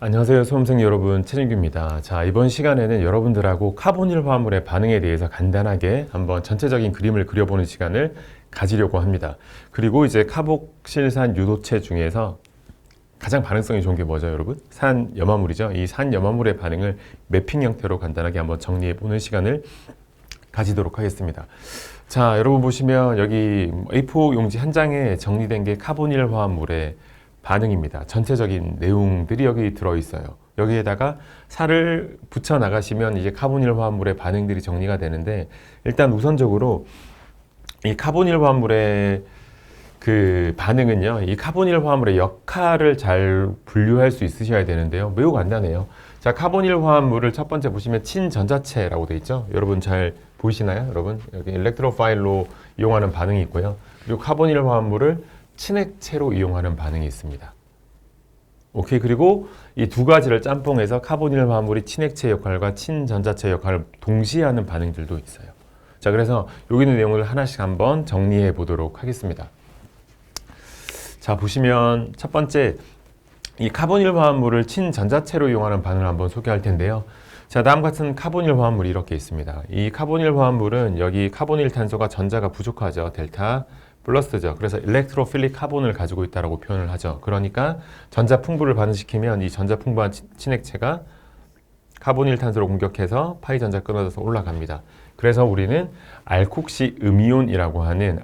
안녕하세요, 수험생 여러분, 최진규입니다. 자, 이번 시간에는 여러분들하고 카보닐 화합물의 반응에 대해서 간단하게 한번 전체적인 그림을 그려보는 시간을 가지려고 합니다. 그리고 이제 카복실산 유도체 중에서 가장 반응성이 좋은 게 뭐죠, 여러분? 산염화물이죠. 이 산염화물의 반응을 매핑 형태로 간단하게 한번 정리해 보는 시간을 가지도록 하겠습니다. 자, 여러분 보시면 여기 A4 용지 한 장에 정리된 게 카보닐 화합물의 반응입니다. 전체적인 내용들이 여기 들어있어요. 여기에다가 살을 붙여 나가시면 이제 카보닐 화합물의 반응들이 정리가 되는데, 일단 우선적으로 이 카보닐 화합물의 그 반응은요, 이 카보닐 화합물의 역할을 잘 분류할 수 있으셔야 되는데요. 매우 간단해요. 자, 카보닐 화합물을 첫 번째 보시면 친전자체라고 되어 있죠. 여러분 잘 보이시나요? 여러분 여기 일렉트로파일로 이용하는 반응이 있고요. 그리고 카보닐 화합물을 친액체로 이용하는 반응이 있습니다. 오케이. 그리고 이 두 가지를 짬뽕해서 카보닐 화합물이 친액체 역할과 친전자체 역할을 동시에 하는 반응들도 있어요. 자, 그래서 여기 있는 내용을 하나씩 한번 정리해 보도록 하겠습니다. 자, 보시면 첫 번째 이 카보닐 화합물을 친전자체로 이용하는 반응을 한번 소개할 텐데요. 자, 다음 같은 카보닐 화합물이 이렇게 있습니다. 이 카보닐 화합물은 여기 카보닐 탄소가 전자가 부족하죠. 델타 플러스죠. 그래서 일렉트로필릭 카본을 가지고 있다고 표현을 하죠. 그러니까 전자 풍부를 반응시키면 이 전자 풍부한 친액체가 카보닐 탄소를 공격해서 파이 전자 끊어져서 올라갑니다. 그래서 우리는 알콕시 음이온이라고 하는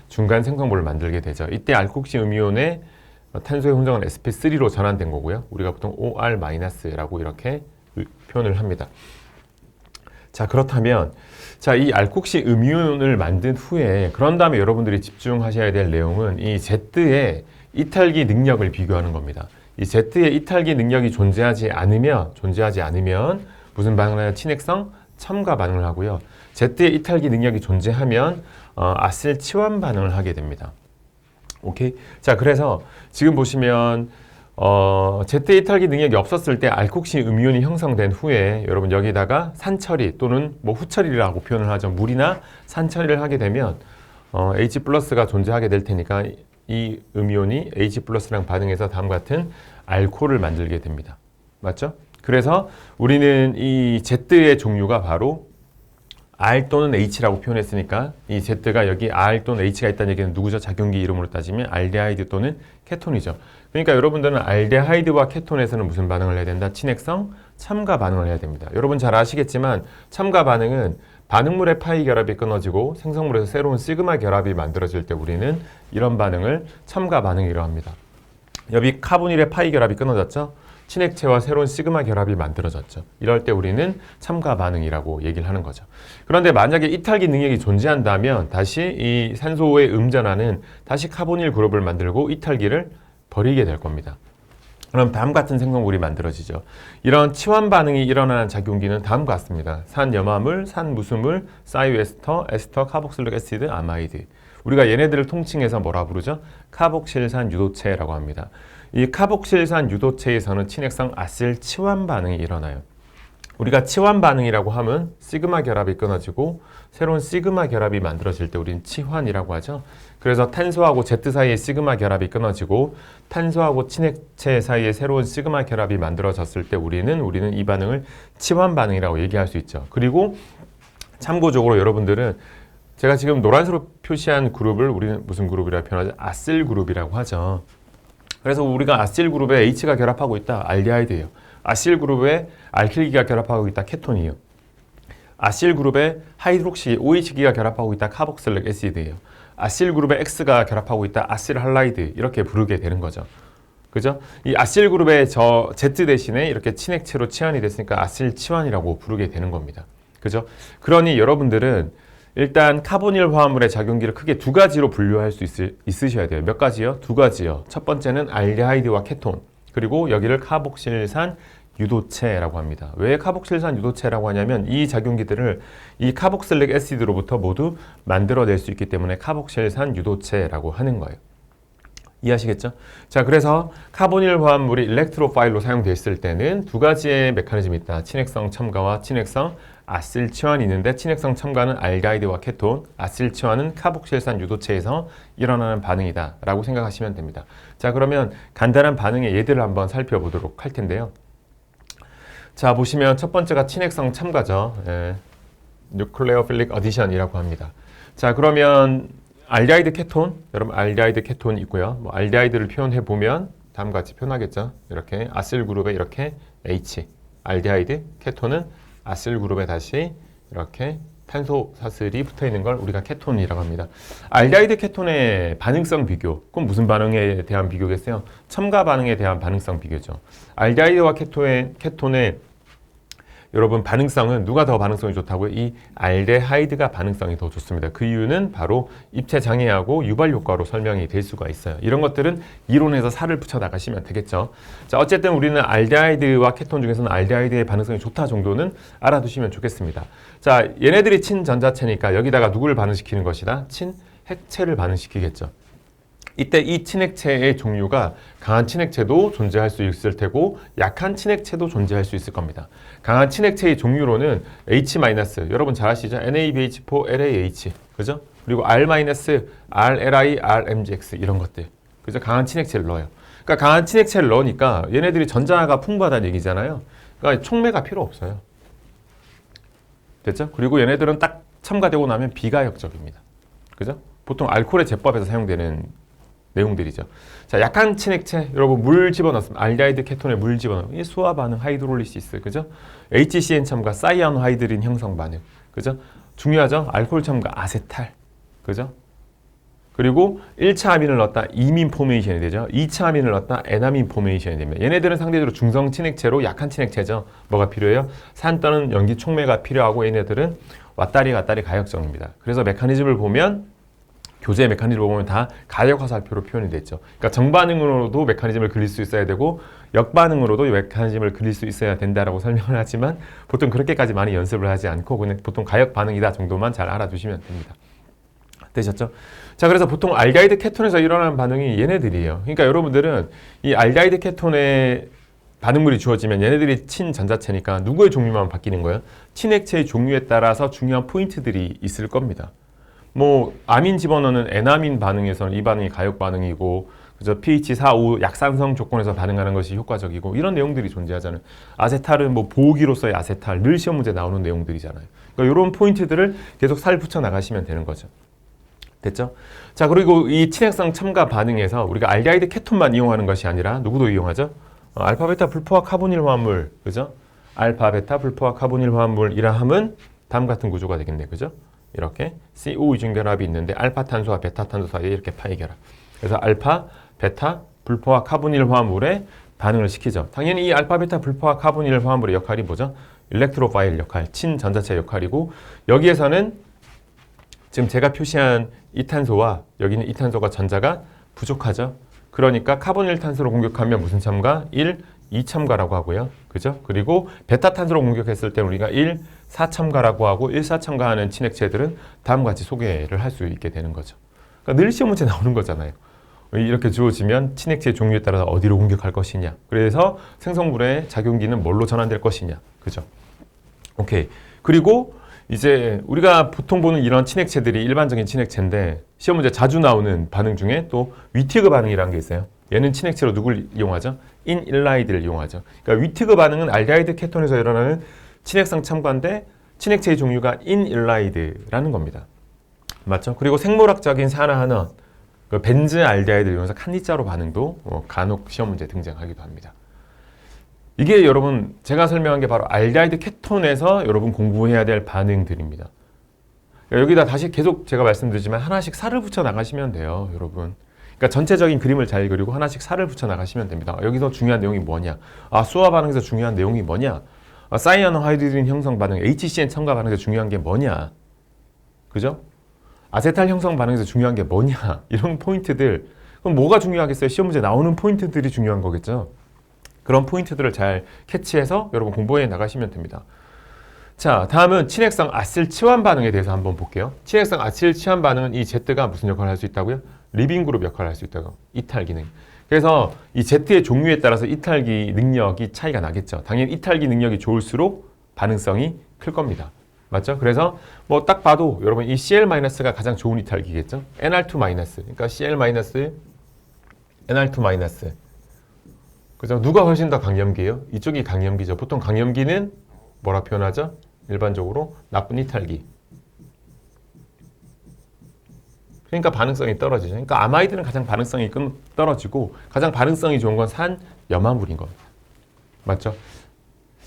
중간 생성물을 만들게 되죠. 이때 알콕시 음이온의 탄소의 혼성은 sp3로 전환된 거고요. 우리가 보통 OR-라고 이렇게 표현을 합니다. 자, 그렇다면 자, 이 알콕시 음이온을 만든 후에 그런 다음에 여러분들이 집중하셔야 될 내용은 이 Z의 이탈기 능력을 비교하는 겁니다. 이 Z의 이탈기 능력이 존재하지 않으면 무슨 반응을 하냐? 친액성 첨가 반응을 하고요. Z의 이탈기 능력이 존재하면 아실 치환 반응을 하게 됩니다. 오케이? 자, 그래서 지금 보시면 Z의 이탈기 능력이 없었을 때 알콕시 음이온이 형성된 후에 여러분 여기다가 산처리 또는 뭐 후처리라고 표현을 하죠. 물이나 산처리를 하게 되면 H+가 존재하게 될 테니까 이 음이온이 H+랑 반응해서 다음과 같은 알코올을 만들게 됩니다. 맞죠? 그래서 우리는 이 Z의 종류가 바로 R 또는 H라고 표현했으니까 이 Z가 여기 R 또는 H가 있다는 얘기는 누구죠? 작용기 이름으로 따지면 알데하이드 또는 케톤이죠. 그러니까 여러분들은 알데하이드와 케톤에서는 무슨 반응을 해야 된다? 친액성 첨가 반응을 해야 됩니다. 여러분 잘 아시겠지만 첨가 반응은 반응물의 파이 결합이 끊어지고 생성물에서 새로운 시그마 결합이 만들어질 때 우리는 이런 반응을 첨가 반응이라고 합니다. 여기 카보닐의 파이 결합이 끊어졌죠? 친액체와 새로운 시그마 결합이 만들어졌죠. 이럴 때 우리는 첨가 반응이라고 얘기를 하는 거죠. 그런데 만약에 이탈기 능력이 존재한다면 다시 이 산소의 음전하는 다시 카보닐 그룹을 만들고 이탈기를 버리게 될 겁니다. 그럼 다음 같은 생성물이 만들어지죠. 이런 치환 반응이 일어나는 작용기는 다음과 같습니다. 산염화물, 산무수물, 사이오에스터, 에스터, 카복실릭 애시드, 아마이드. 우리가 얘네들을 통칭해서 뭐라 부르죠? 카복실산 유도체라고 합니다. 이 카복실산 유도체에서는 친액성 아실 치환 반응이 일어나요. 우리가 치환 반응이라고 하면 시그마 결합이 끊어지고 새로운 시그마 결합이 만들어질 때 우리는 치환이라고 하죠. 그래서 탄소하고 Z 사이의 시그마 결합이 끊어지고 탄소하고 친액체 사이의 새로운 시그마 결합이 만들어졌을 때 우리는 이 반응을 치환 반응이라고 얘기할 수 있죠. 그리고 참고적으로 여러분들은 제가 지금 노란색으로 표시한 그룹을 우리는 무슨 그룹이라고 표현하죠? 아실 그룹이라고 하죠. 그래서 우리가 아실 그룹에 H가 결합하고 있다. 알데하이드예요. 아실 그룹에 알킬기가 결합하고 있다. 케톤이에요. 아실 그룹에 하이드록시 OH기가 결합하고 있다. 카복실릭 애시드예요. 아실 그룹에 X가 결합하고 있다. 아실 할라이드 이렇게 부르게 되는 거죠. 그죠? 이 아실 그룹의 저 Z 대신에 이렇게 친액체로 치환이 됐으니까 아실 치환이라고 부르게 되는 겁니다. 그죠? 그러니 여러분들은 일단 카보닐 화합물의 작용기를 크게 두 가지로 분류할 수 있으셔야 돼요. 몇 가지요? 두 가지요. 첫 번째는 알데하이드와 케톤, 그리고 여기를 카복실산 유도체라고 합니다. 왜 카복실산 유도체라고 하냐면 이 작용기들을 이 카복실릭 애시드로부터 모두 만들어낼 수 있기 때문에 카복실산 유도체라고 하는 거예요. 이해하시겠죠? 자, 그래서 카보닐 화합물이 일렉트로파일로 사용되어 있을 때는 두 가지의 메커니즘이 있다. 친액성 첨가와 친액성 아실치환이 있는데 친핵성 첨가는 알데하이드와 케톤, 아실치환은 카복실산 유도체에서 일어나는 반응이다 라고 생각하시면 됩니다. 자, 그러면 간단한 반응의 예들을 한번 살펴보도록 할 텐데요. 자, 보시면 첫 번째가 친핵성 첨가죠. 뉴클레오필릭 어디션이라고 합니다. 자, 그러면 알데하이드 케톤, 여러분 알데하이드 케톤이 있고요. 뭐 알데하이드를 표현해 보면 다음과 같이 표현하겠죠. 이렇게 아실 그룹에 이렇게 H, 알데하이드 케톤은 아실 그룹에 다시 이렇게 탄소 사슬이 붙어 있는 걸 우리가 케톤이라고 합니다. 알데하이드 케톤의 반응성 비교, 그건 무슨 반응에 대한 비교겠어요? 첨가 반응에 대한 반응성 비교죠. 알데하이드와 케톤의 여러분 반응성은 누가 더 반응성이 좋다고요? 이 알데하이드가 반응성이 더 좋습니다. 그 이유는 바로 입체 장애하고 유발 효과로 설명이 될 수가 있어요. 이런 것들은 이론에서 살을 붙여 나가시면 되겠죠. 자, 어쨌든 우리는 알데하이드와 케톤 중에서는 알데하이드의 반응성이 좋다 정도는 알아두시면 좋겠습니다. 자, 얘네들이 친전자체니까 여기다가 누구를 반응시키는 것이다? 친핵체를 반응시키겠죠. 이때 이 친핵체의 종류가 강한 친핵체도 존재할 수 있을 테고 약한 친핵체도 존재할 수 있을 겁니다. 강한 친핵체의 종류로는 H-, 여러분 잘 아시죠? NABH4, LAH, 그죠? 그리고 R-, RLI, RMGX 이런 것들, 그죠? 강한 친핵체를 넣어요. 그러니까 강한 친핵체를 넣으니까 얘네들이 전자가 풍부하다는 얘기잖아요. 그러니까 촉매가 필요 없어요. 됐죠? 그리고 얘네들은 딱 첨가되고 나면 비가역적입니다. 그죠? 보통 알코올의 제법에서 사용되는 내용들이죠. 자, 약한 친핵체, 여러분 물 집어넣습니다. 알데하이드 케톤에 물 집어넣으면 이 수화 반응, 하이드롤리시스, 그죠? HCN 첨가, 사이아노하이드린 형성 반응, 그죠? 중요하죠? 알코올 첨가, 아세탈, 그죠? 그리고 1차 아민을 넣었다 이민 포메이션이 되죠. 2차 아민을 넣었다 에나민 포메이션이 됩니다. 얘네들은 상대적으로 중성 친핵체로 약한 친핵체죠. 뭐가 필요해요? 산 떠는 연기 촉매가 필요하고 얘네들은 왔다리 갔다리 가역적입니다. 그래서 메커니즘을 보면 교제 메커니즘을 보면 다 가역 화살표로 표현이 됐죠. 그러니까 정반응으로도 메커니즘을 그릴 수 있어야 되고 역반응으로도 메커니즘을 그릴 수 있어야 된다라고 설명을 하지만 보통 그렇게까지 많이 연습을 하지 않고 그냥 보통 가역 반응이다 정도만 잘 알아두시면 됩니다. 되셨죠? 자, 그래서 보통 알데하이드 케톤에서 일어나는 반응이 얘네들이에요. 그러니까 여러분들은 이 알데하이드 케톤의 반응물이 주어지면 얘네들이 친전자체니까 누구의 종류만 바뀌는 거예요? 친핵체의 종류에 따라서 중요한 포인트들이 있을 겁니다. 뭐 아민 집어넣는 에나민 반응에서는 이 반응이 가역 반응이고, 그죠? pH 4, 5 약산성 조건에서 반응하는 것이 효과적이고 이런 내용들이 존재하잖아요. 아세탈은 뭐 보호기로서의 아세탈, 늘 시험 문제 나오는 내용들이잖아요. 그러니까 이런 포인트들을 계속 살 붙여 나가시면 되는 거죠. 됐죠? 자, 그리고 이 친핵성 첨가 반응에서 우리가 알데하이드 케톤만 이용하는 것이 아니라 누구도 이용하죠? 알파, 베타, 불포화 카보닐 화합물, 그죠? 알파, 베타, 불포화 카보닐 화합물이라 함은 다음 같은 구조가 되겠네, 그죠? 이렇게 CO 이중 결합이 있는데 알파 탄소와 베타 탄소 사이에 이렇게 파이 결합. 그래서 알파, 베타, 불포화 카보닐 화합물에 반응을 시키죠. 당연히 이 알파, 베타, 불포화 카보닐 화합물의 역할이 뭐죠? 일렉트로파일 역할, 친전자체 역할이고, 여기에서는 지금 제가 표시한 이 탄소와 여기는 이 탄소가 전자가 부족하죠. 그러니까 카보닐 탄소로 공격하면 무슨 첨가? 1, 2첨가라고 하고요. 그죠? 그리고 베타 탄소로 공격했을 때 우리가 1, 4첨가라고 하고 1, 4첨가하는 친핵체들은 다음과 같이 소개를 할 수 있게 되는 거죠. 그러니까 늘 시험 문제 나오는 거잖아요. 이렇게 주어지면 친핵체 종류에 따라서 어디로 공격할 것이냐. 그래서 생성물의 작용기는 뭘로 전환될 것이냐. 그죠? 오케이. 그리고 이제 우리가 보통 보는 이런 친핵체들이 일반적인 친핵체인데 시험 문제 자주 나오는 반응 중에 또 위티그 반응이라는 게 있어요. 얘는 친핵체로 누굴 이용하죠? 인일라이드를 이용하죠. 그러니까 위티그 반응은 알데하이드 케톤에서 일어나는 친핵성 첨가인데 친핵체의 종류가 인일라이드라는 겁니다. 맞죠? 그리고 생물학적인 산화환원, 그 벤즈 알데하이드를 이용해서 칸니자로 반응도 간혹 시험 문제에 등장하기도 합니다. 이게 여러분 제가 설명한 게 바로 알데하이드 케톤에서 여러분 공부해야 될 반응들입니다. 여기다 다시 계속 제가 말씀드리지만 하나씩 살을 붙여 나가시면 돼요, 여러분. 그러니까 전체적인 그림을 잘 그리고 하나씩 살을 붙여 나가시면 됩니다. 여기서 중요한 내용이 뭐냐? 수화 반응에서 중요한 내용이 뭐냐? 사이아노하이드린 형성 반응, HCN 첨가 반응에서 중요한 게 뭐냐? 그죠? 아세탈 형성 반응에서 중요한 게 뭐냐? 이런 포인트들. 그럼 뭐가 중요하겠어요? 시험 문제 나오는 포인트들이 중요한 거겠죠? 그런 포인트들을 잘 캐치해서 여러분 공부해 나가시면 됩니다. 자, 다음은 친핵성 아실 치환 반응에 대해서 한번 볼게요. 친핵성 아실 치환 반응은 이 Z가 무슨 역할을 할 수 있다고요? 리빙 그룹 역할을 할 수 있다고. 이탈 기능. 그래서 이 Z의 종류에 따라서 이탈기 능력이 차이가 나겠죠. 당연히 이탈기 능력이 좋을수록 반응성이 클 겁니다. 맞죠? 그래서 뭐 딱 봐도 여러분 이 Cl-가 가장 좋은 이탈기겠죠? Nr2-, 그러니까 Cl-, Nr2-. 그죠? 누가 훨씬 더 강염기예요? 이쪽이 강염기죠. 보통 강염기는 뭐라 표현하죠? 일반적으로 나쁜 이탈기. 그러니까 반응성이 떨어지죠. 그러니까 아마이드는 가장 반응성이 떨어지고 가장 반응성이 좋은 건 산 염화물인 겁니다. 맞죠?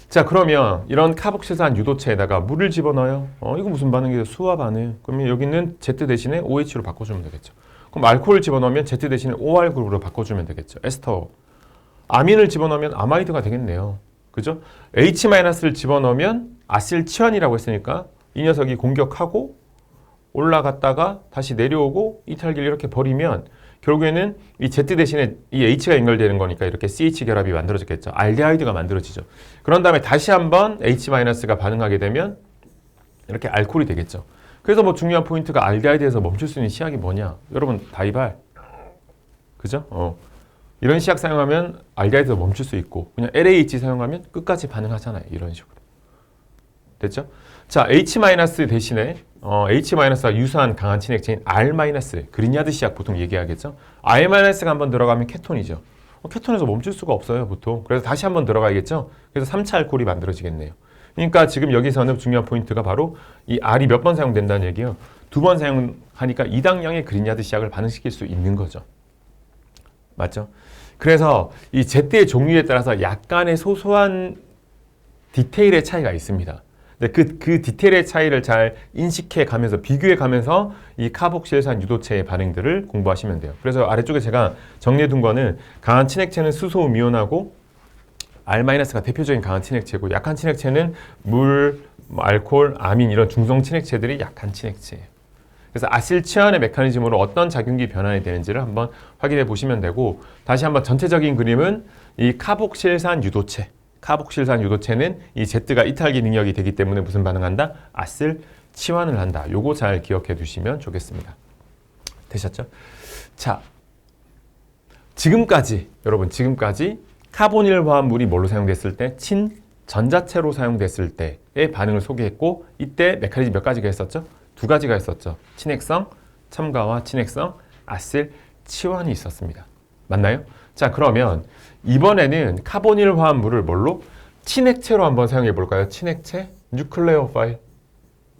자, 그러면 이런 카복실산 유도체에다가 물을 집어넣어요. 이거 무슨 반응이에요? 수화 반응. 그러면 여기는 Z 대신에 OH로 바꿔주면 되겠죠. 그럼 알코올을 집어넣으면 Z 대신에 OR 그룹으로 바꿔주면 되겠죠. 에스터. 아민을 집어넣으면 아마이드가 되겠네요. 그죠? H-를 집어넣으면 아실치환이라고 했으니까 이 녀석이 공격하고 올라갔다가 다시 내려오고 이탈기를 이렇게 버리면 결국에는 이 Z 대신에 이 H가 연결되는 거니까 이렇게 CH 결합이 만들어졌겠죠. 알데하이드가 만들어지죠. 그런 다음에 다시 한번 H-가 반응하게 되면 이렇게 알코올이 되겠죠. 그래서 뭐 중요한 포인트가 알데하이드에서 멈출 수 있는 시약이 뭐냐? 여러분 다이발. 그죠? 이런 시약 사용하면 알데하이드에서 멈출 수 있고 그냥 LAH 사용하면 끝까지 반응하잖아요. 이런 식으로. 됐죠? 자, H- 대신에 H-가 유사한 강한 친액체인 R-, 그린야드 시약 보통 얘기하겠죠? R-가 한번 들어가면 케톤이죠. 케톤에서 멈출 수가 없어요, 보통. 그래서 다시 한번 들어가야겠죠? 그래서 3차 알코올이 만들어지겠네요. 그러니까 지금 여기서는 중요한 포인트가 바로 이 R이 몇 번 사용된다는 얘기예요. 2번 사용하니까 2당량의 그린야드 시약을 반응시킬 수 있는 거죠. 맞죠? 그래서 이 Z의 종류에 따라서 약간의 소소한 디테일의 차이가 있습니다. 그 디테일의 차이를 잘 인식해 가면서 비교해 가면서 이 카복실산 유도체의 반응들을 공부하시면 돼요. 그래서 아래쪽에 제가 정리해 둔 거는 강한 친액체는 수소 미온하고 R-가 대표적인 강한 친액체고 약한 친액체는 물, 알코올, 아민 이런 중성 친액체들이 약한 친액체예요. 그래서 아실치환의 메커니즘으로 어떤 작용기 변환이 되는지를 한번 확인해 보시면 되고 다시 한번 전체적인 그림은 이 카복실산 유도체 카복실산 유도체는 이 Z가 이탈기 능력이 되기 때문에 무슨 반응한다? 아실 치환을 한다. 요거 잘 기억해 두시면 좋겠습니다. 되셨죠? 자, 지금까지 카보닐 화합물이 뭘로 사용됐을 때? 친전자체로 사용됐을 때의 반응을 소개했고 이때 메커니즘 몇 가지가 있었죠? 2가지가 있었죠. 친액성 첨가와 친액성 아실 치환이 있었습니다. 맞나요? 자, 그러면 이번에는 카보닐 화합물을 뭘로? 친액체로 한번 사용해 볼까요? 친액체, 뉴클레오파일.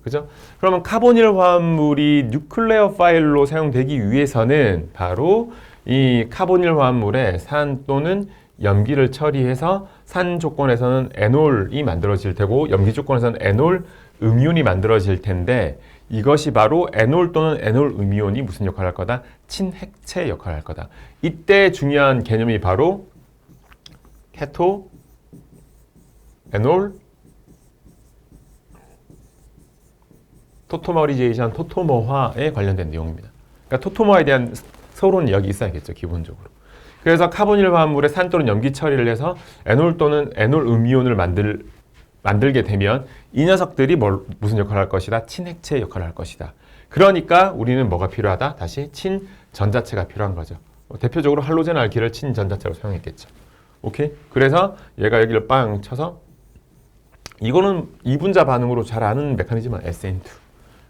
그죠? 그러면 카보닐 화합물이 뉴클레오파일로 사용되기 위해서는 바로 이 카보닐 화합물에 산 또는 염기를 처리해서 산 조건에서는 에놀이 만들어질 테고 염기 조건에서는 에놀 음이온이 만들어질 텐데 이것이 바로 에놀 또는 에놀 음이온이 무슨 역할을 할 거다? 친핵체 역할을 할 거다. 이때 중요한 개념이 바로 케토, 에놀, 토토머리제이션, 토토모화에 관련된 내용입니다. 그러니까 토토모화에 대한 서론이 여기 있어야겠죠, 기본적으로. 그래서 카보닐 화합물에 산 또는 염기 처리를 해서 에놀 또는 에놀 음이온을 만들게 되면 이 녀석들이 무슨 역할을 할 것이다? 친핵체 역할을 할 것이다. 그러니까 우리는 뭐가 필요하다? 다시 친전자체가 필요한 거죠. 대표적으로 할로젠 알키를 친전자체로 사용했겠죠. 오케이? 그래서 얘가 여기를 빵 쳐서 이거는 이분자 반응으로 잘 아는 메커니즘은 SN2.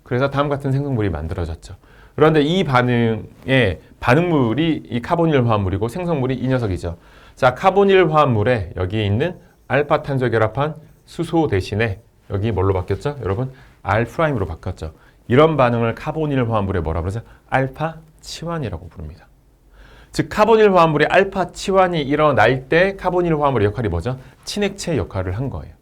그래서 다음 같은 생성물이 만들어졌죠. 그런데 이 반응의 반응물이 이 카보닐 화합물이고 생성물이 이 녀석이죠. 자, 카보닐 화합물에 여기에 있는 알파 탄소 결합한 수소 대신에 여기 뭘로 바뀌었죠? 여러분, R''로 바뀌었죠. 이런 반응을 카보닐 화합물에 뭐라 그러죠? 알파 치환이라고 부릅니다. 즉 카보닐 화합물의 알파 치환이 일어날 때 카보닐 화합물의 역할이 뭐죠? 친액체 역할을 한 거예요.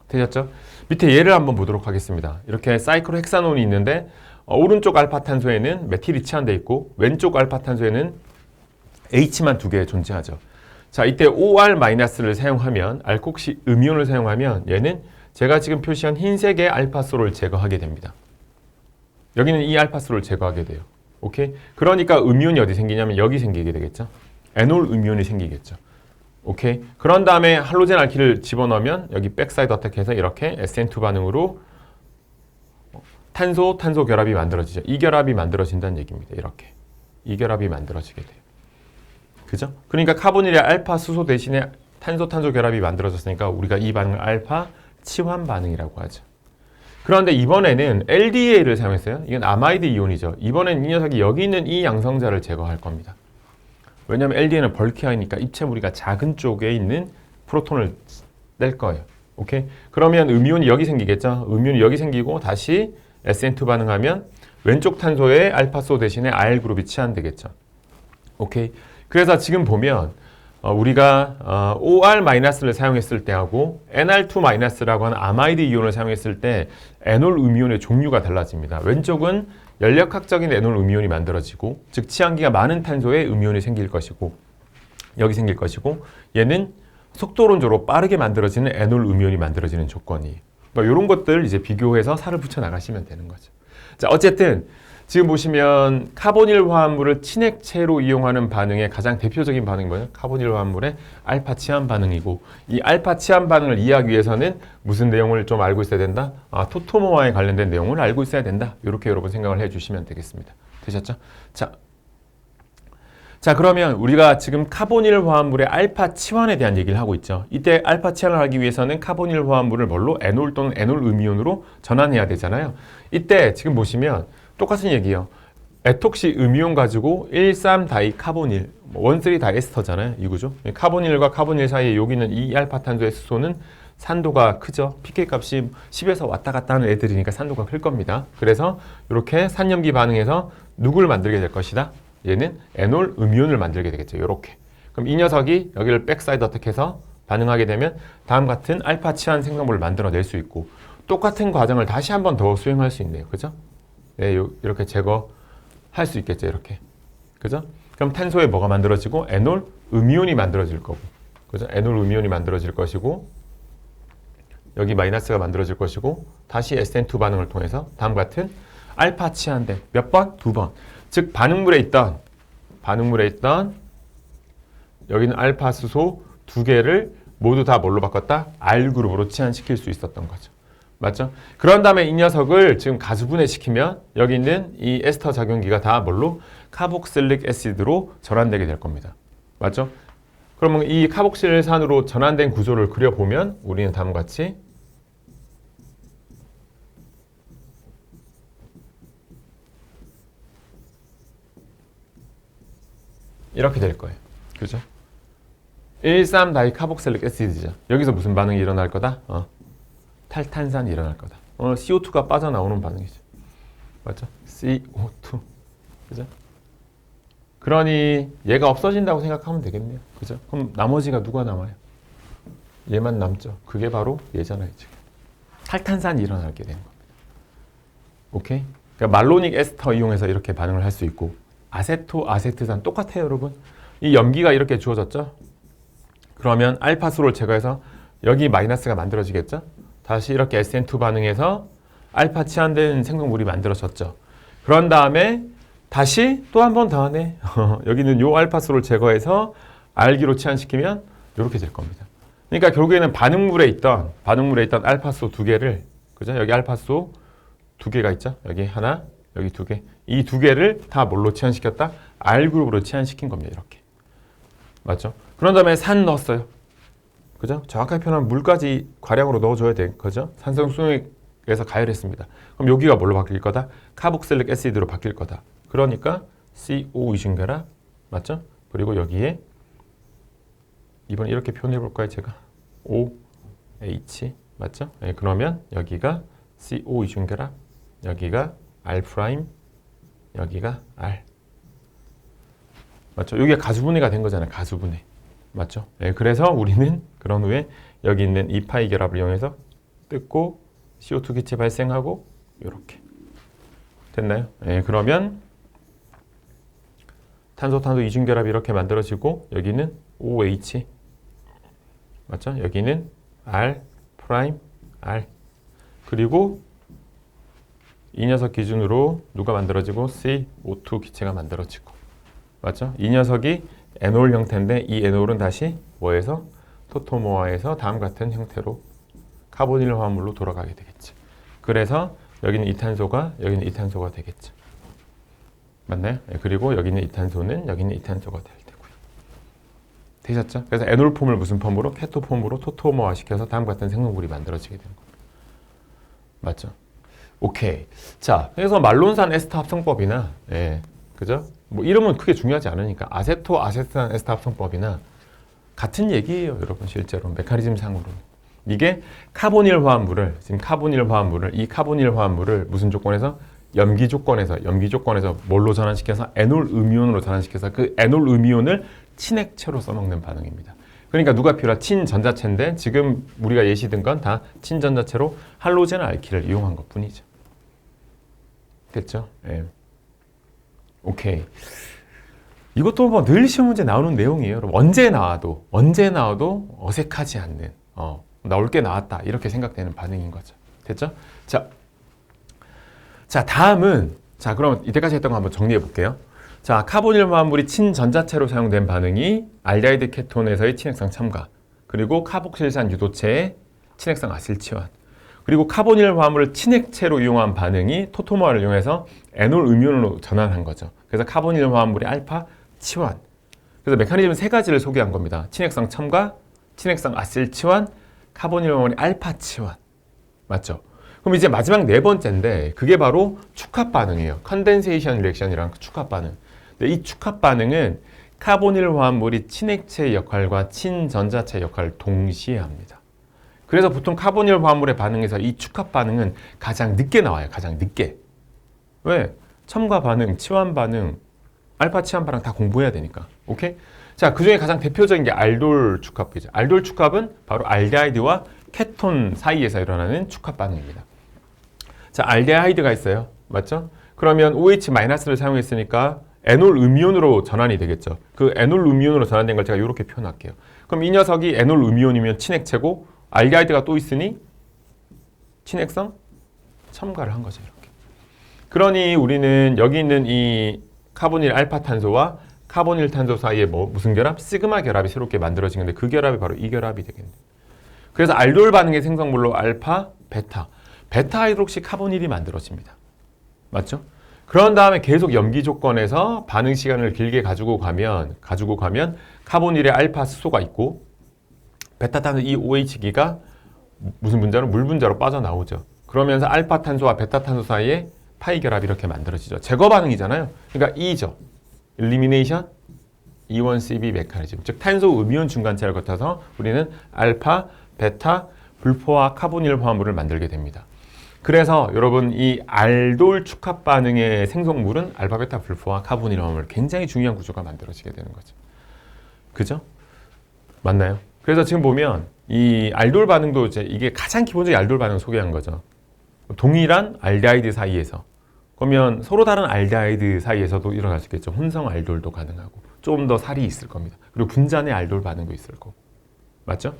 되셨죠? 밑에 예를 한번 보도록 하겠습니다. 이렇게 사이클로헥사논이 있는데 오른쪽 알파 탄소에는 메틸이 치환되어 있고 왼쪽 알파 탄소에는 H만 2개 존재하죠. 자, 이때 OR-를 사용하면 알콕시 음이온을 사용하면 얘는 제가 지금 표시한 흰색의 알파소를 제거하게 됩니다. 여기는 이 알파소를 제거하게 돼요. 오케이? 그러니까 음이온이 어디 생기냐면 여기 생기게 되겠죠. 에놀 음이온이 생기겠죠. 오케이? 그런 다음에 할로젠 알키를 집어넣으면 여기 백사이드 어택해서 이렇게 SN2 반응으로 탄소 결합이 만들어지죠. 이 결합이 만들어진다는 얘기입니다. 이렇게. 이 결합이 만들어지게 돼요. 그죠? 그러니까 카보닐의 알파 수소 대신에 탄소 결합이 만들어졌으니까 우리가 이 반응을 알파 치환 반응이라고 하죠. 그런데 이번에는 LDA를 사용했어요. 이건 아마이드 이온이죠. 이번엔 이 녀석이 여기 있는 이 양성자를 제거할 겁니다. 왜냐하면 LDA는 벌키아이니까 입체 무리가 작은 쪽에 있는 프로톤을 낼 거예요. 오케이? 그러면 음이온이 여기 생기겠죠? 음이온이 여기 생기고 다시 SN2 반응하면 왼쪽 탄소에 알파소 대신에 R 그룹이 치환되겠죠. 오케이? 그래서 지금 보면 우리가 OR-를 사용했을 때하고 NR2-라고 하는 아마이드 이온을 사용했을 때 에놀 음이온의 종류가 달라집니다. 왼쪽은 연력학적인 에놀 음이온이 만들어지고, 즉 치환기가 많은 탄소에 음이온이 생길 것이고, 여기 생길 것이고, 얘는 속도론적으로 빠르게 만들어지는 에놀 음이온이 만들어지는 조건이에요. 이런 것들 이제 비교해서 살을 붙여 나가시면 되는 거죠. 자, 어쨌든 지금 보시면 카보닐 화합물을 친액체로 이용하는 반응의 가장 대표적인 반응이 뭐냐? 카보닐 화합물의 알파 치환 반응이고, 이 알파 치환 반응을 이해하기 위해서는 무슨 내용을 좀 알고 있어야 된다? 토토모아에 관련된 내용을 알고 있어야 된다. 이렇게 여러분 생각을 해주시면 되겠습니다. 되셨죠? 자, 그러면 우리가 지금 카보닐 화합물의 알파 치환에 대한 얘기를 하고 있죠. 이때 알파 치환을 하기 위해서는 카보닐 화합물을 뭘로? 에놀 또는 에놀 음이온으로 전환해야 되잖아요. 이때 지금 보시면 똑같은 얘기예요. 에톡시 음이온 가지고 1,3-다이 카보닐, 1,3-다이에스터잖아요. 이거죠. 카보닐과 카보닐 사이에 여기 있는 이 알파 탄소의 수소는 산도가 크죠. pK 값이 10에서 왔다 갔다 하는 애들이니까 산도가 클 겁니다. 그래서 이렇게 산염기 반응해서 누구를 만들게 될 것이다? 얘는 에놀 음이온을 만들게 되겠죠. 이렇게. 그럼 이 녀석이 여기를 백사이드 어택해서 반응하게 되면 다음 같은 알파 치환 생성물을 만들어낼 수 있고, 똑같은 과정을 다시 한 번 더 수행할 수 있네요. 그죠? 네, 이렇게 제거할 수 있겠죠. 이렇게. 그죠? 그럼 탄소에 뭐가 만들어지고? 에놀 음이온이 만들어질 거고. 그죠? 에놀 음이온이 만들어질 것이고, 여기 마이너스가 만들어질 것이고, 다시 SN2 반응을 통해서 다음 같은 알파 치환된 몇 번? 2번. 즉 반응물에 있던 여기는 알파 수소 2개를 모두 다 뭘로 바꿨다? R그룹으로 치환시킬 수 있었던 거죠. 맞죠? 그런 다음에 이 녀석을 지금 가수분해시키면 여기 있는 이 에스터 작용기가 다 뭘로? 카복실릭 애시드로 전환되게 될 겁니다. 맞죠? 그러면 이 카복실산으로 전환된 구조를 그려보면 우리는 다음과 같이 이렇게 될 거예요. 그죠? 1,3-다이카복실릭 애시드죠. 여기서 무슨 반응이 일어날 거다? 탈탄산이 일어날 거다. CO2가 빠져나오는 반응이죠. 맞죠? CO2. 그죠? 그러니 얘가 없어진다고 생각하면 되겠네요. 그죠? 그럼 나머지가 누가 남아요? 얘만 남죠. 그게 바로 얘잖아요, 지금. 탈탄산이 일어나게 되는 겁니다. 오케이? 그러니까 말로닉 에스터 이용해서 이렇게 반응을 할 수 있고, 아세토, 아세트산 똑같아요, 여러분. 이 염기가 이렇게 주어졌죠? 그러면 알파수를 제거해서 여기 마이너스가 만들어지겠죠? 다시 이렇게 SN2 반응해서 알파 치환된 생성물이 만들어졌죠. 그런 다음에 다시 또 한 번 더 하네. 여기는 요 알파수를 제거해서 알기로 치환시키면 이렇게 될 겁니다. 그러니까 결국에는 반응물에 있던 알파수 2개를, 그죠? 여기 알파수 2개가 있죠? 여기 하나, 여기 2개. 이 2개를 다 뭘로 치환시켰다? R그룹으로 치환시킨 겁니다. 이렇게. 맞죠? 그런 다음에 산 넣었어요. 그죠? 정확하게 표현하면 물까지 과량으로 넣어줘야 돼. 그죠? 산성수용액에서 가열했습니다. 그럼 여기가 뭘로 바뀔 거다? 카복실릭 애시드로 바뀔 거다. 그러니까 CO 이중결합. 맞죠? 그리고 여기에 이번에 이렇게 표현해 볼까요? 제가 OH. 맞죠? 네, 그러면 여기가 CO 이중결합. 여기가 R 프라임. 여기가 R. 맞죠? 여기가 가수분해가 된 거잖아요. 가수분해. 맞죠? 네, 그래서 우리는 그런 후에 여기 있는 이 파이 결합을 이용해서 뜯고 CO2 기체 발생하고 이렇게 됐나요? 네, 그러면 탄소 이중 결합이 이렇게 만들어지고 여기는 OH 맞죠? 여기는 R 프라임 R 그리고 이 녀석 기준으로 누가 만들어지고 CO2 기체가 만들어지고 맞죠? 이 녀석이 에놀 형태인데 이 에놀은 다시 뭐에서? 토토모아에서 다음 같은 형태로 카보닐 화합물로 돌아가게 되겠죠. 그래서 여기는 이탄소가 여기는 이탄소가 되겠죠. 맞나요? 네, 그리고 여기는 이탄소는 여기는 이탄소가 될 테고요. 되셨죠? 그래서 에놀 폼을 무슨 폼으로? 케토 폼으로 토토모아 시켜서 다음 같은 생성물이 만들어지게 되는 겁니다. 맞죠? 오케이. 자, 그래서 말론산 에스터 합성법이나, 예, 그죠? 뭐 이름은 크게 중요하지 않으니까 아세토 아세트산 에스터 합성법이나 같은 얘기예요, 여러분. 실제로 메커니즘 상으로 이게 카보닐 화합물을 지금 카보닐 화합물을 이 카보닐 화합물을 무슨 조건에서 염기 조건에서 뭘로 전환시켜서 에놀 음이온으로 전환시켜서 그 에놀 음이온을 친액체로 써먹는 반응입니다. 그러니까 누가 필요한 친전자체인데 지금 우리가 예시 든 건 다 친전자체로 할로젠 알키를 이용한 것뿐이죠. 됐죠? 예. 오케이. 이것도 뭐 늘 시험 문제 나오는 내용이에요. 여러분. 언제 나와도 어색하지 않는 나올 게 나왔다 이렇게 생각되는 반응인 거죠. 됐죠? 자 다음은 그럼 이때까지 했던 거 한번 정리해 볼게요. 자, 카보닐 화합물이 친전자체로 사용된 반응이 알데하이드 케톤에서의 친액성 첨가, 그리고 카복실산 유도체의 친액성 아실치환, 그리고 카보닐 화합물을 친액체로 이용한 반응이 토토모아를 이용해서 에놀 음이온으로 전환한 거죠. 그래서 카보닐 화합물이 알파 치환. 그래서 메커니즘 세 가지를 소개한 겁니다. 친액성 첨가, 친액성 아실치환, 카보닐 화합물이 알파 치환. 맞죠? 그럼 이제 마지막 네 번째인데 그게 바로 축합 반응이에요. 컨덴세이션 리액션이라는 축합 반응. 근데 이 축합 반응은 카보닐 화합물이 친액체 역할과 친전자체 역할을 동시에 합니다. 그래서 보통 카보닐 화합물의 반응에서 이 축합 반응은 가장 늦게 나와요. 가장 늦게. 왜? 첨가 반응, 치환 반응, 알파 치환 반응 다 공부해야 되니까. 오케이? 자, 그 중에 가장 대표적인 게 알돌 축합이죠. 알돌 축합은 바로 알데하이드와 케톤 사이에서 일어나는 축합 반응입니다. 자, 알데하이드가 있어요. 맞죠? 그러면 OH-를 사용했으니까 에놀 음이온으로 전환이 되겠죠. 그 에놀 음이온으로 전환된 걸 제가 이렇게 표현할게요. 그럼 이 녀석이 에놀 음이온이면 친액체고 알데하이드가 또 있으니 친액성 첨가를 한 거죠. 이렇게. 그러니 우리는 여기 있는 이 카보닐 알파 탄소와 카보닐 탄소 사이에 무슨 결합? 시그마 결합이 새롭게 만들어진 건데 그 결합이 바로 이 결합이 되겠네요. 그래서 알돌 반응의 생성물로 알파, 베타 하이드록시 카보닐이 만들어집니다. 맞죠? 그런 다음에 계속 염기 조건에서 반응 시간을 길게 가지고 가면 카보닐의 알파 수소가 있고 베타 탄소 이 OH기가 무슨 분자로? 물 분자로 빠져나오죠. 그러면서 알파 탄소와 베타 탄소 사이에 파이 결합이 이렇게 만들어지죠. 제거 반응이잖아요. 그러니까 E죠. 엘리미네이션 E1CB 메커니즘. 즉 탄소 음이온 중간체를 거쳐서 우리는 알파, 베타, 불포화 카보닐 화합물을 만들게 됩니다. 그래서 여러분 이 알돌 축합 반응의 생성물은 알파, 베타, 불포화 카보닐 화합물 굉장히 중요한 구조가 만들어지게 되는 거죠. 그죠? 맞나요? 그래서 지금 보면 이 알돌 반응도 이게 가장 기본적인 알돌 반응을 소개한 거죠. 동일한 알데하이드 사이에서. 그러면 서로 다른 알데하이드 사이에서도 일어날 수 있겠죠. 혼성 알돌도 가능하고 좀 더 살이 있을 겁니다. 그리고 분자 내 알돌 반응도 있을 거고. 맞죠?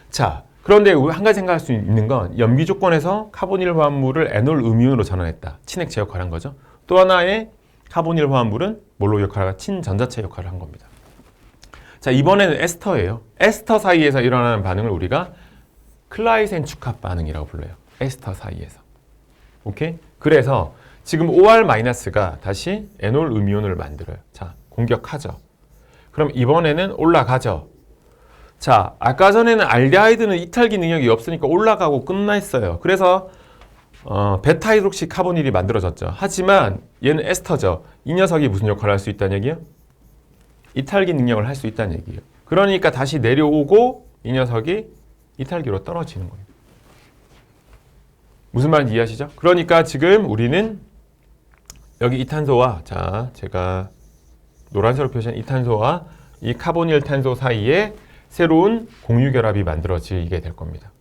자, 그런데 한 가지 생각할 수 있는 건 염기 조건에서 카보닐 화합물을 에놀 음이온으로 전환했다. 친액체 역할을 한 거죠. 또 하나의 카보닐 화합물은 뭘로 역할을? 친전자체 역할을 한 겁니다. 자, 이번에는 에스터예요. 에스터 사이에서 일어나는 반응을 우리가 클라이센 축합 반응이라고 불러요. 에스터 사이에서. 오케이? 그래서 지금 OR-가 다시 에놀 음이온을 만들어요. 자, 공격하죠. 그럼 이번에는 올라가죠. 자, 아까 전에는 알데하이드는 이탈기 능력이 없으니까 올라가고 끝났어요. 그래서 베타 하이드록시 카보닐이 만들어졌죠. 하지만 얘는 에스터죠. 이 녀석이 무슨 역할을 할 수 있다는 얘기예요? 이탈기 능력을 할 수 있다는 얘기예요. 그러니까 다시 내려오고 이 녀석이 이탈기로 떨어지는 거예요. 무슨 말인지 이해하시죠? 그러니까 지금 우리는 여기 이 탄소와 제가 노란색으로 표시한 이 탄소와 이 카보닐 탄소 사이에 새로운 공유 결합이 만들어지게 될 겁니다.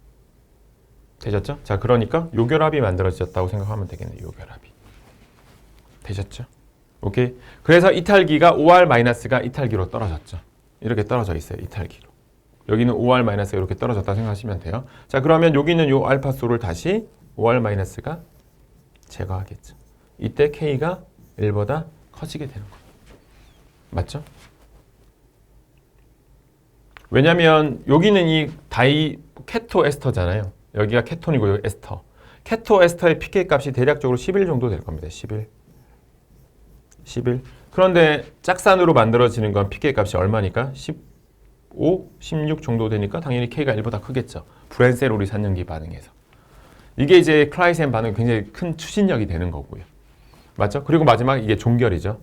되셨죠? 자, 그러니까 요 결합이 만들어졌다고 생각하면 되겠네요. 요 결합이. 되셨죠? 오케이. 그래서 이탈기가 OR-가 이탈기로 떨어졌죠. 이렇게 떨어져 있어요. 이탈기로. 여기는 OR-가 이렇게 떨어졌다 생각하시면 돼요. 자, 그러면 여기는 요 알파소를 다시 OR-가 제거하겠죠. 이때 K가 1보다 커지게 되는 거예요. 맞죠? 왜냐면 여기는 이 케토 에스터잖아요. 여기가 케톤이고 여기 에스터. 케토 에스터의 pK 값이 대략적으로 11 정도 될 겁니다. 11. 그런데 짝산으로 만들어지는 건 pK 값이 얼마니까? 15, 16 정도 되니까 당연히 K가 1보다 크겠죠. 브랜세로리 산염기 반응에서. 이게 이제 클라이센 반응이 굉장히 큰 추진력이 되는 거고요. 맞죠? 그리고 마지막 이게 종결이죠.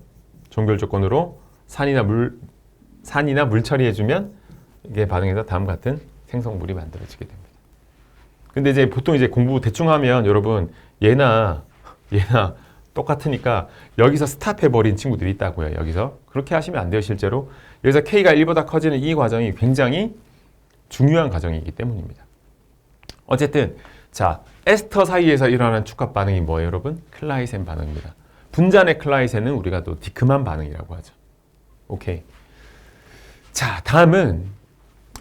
종결 조건으로 산이나 물 처리해주면 이게 반응해서 다음과 같은 생성물이 만들어지게 됩니다. 근데 이제 보통 이제 공부 대충 하면 여러분 얘나 똑같으니까 여기서 스탑해버린 친구들이 있다고요. 여기서 그렇게 하시면 안 돼요. 실제로 여기서 K가 1보다 커지는 이 과정이 굉장히 중요한 과정이기 때문입니다. 어쨌든 자 에스터 사이에서 일어나는 축합 반응이 뭐예요, 여러분? 클라이센 반응입니다. 분자내 클라이센은 우리가 또 디크만 반응이라고 하죠. 오케이. 자, 다음은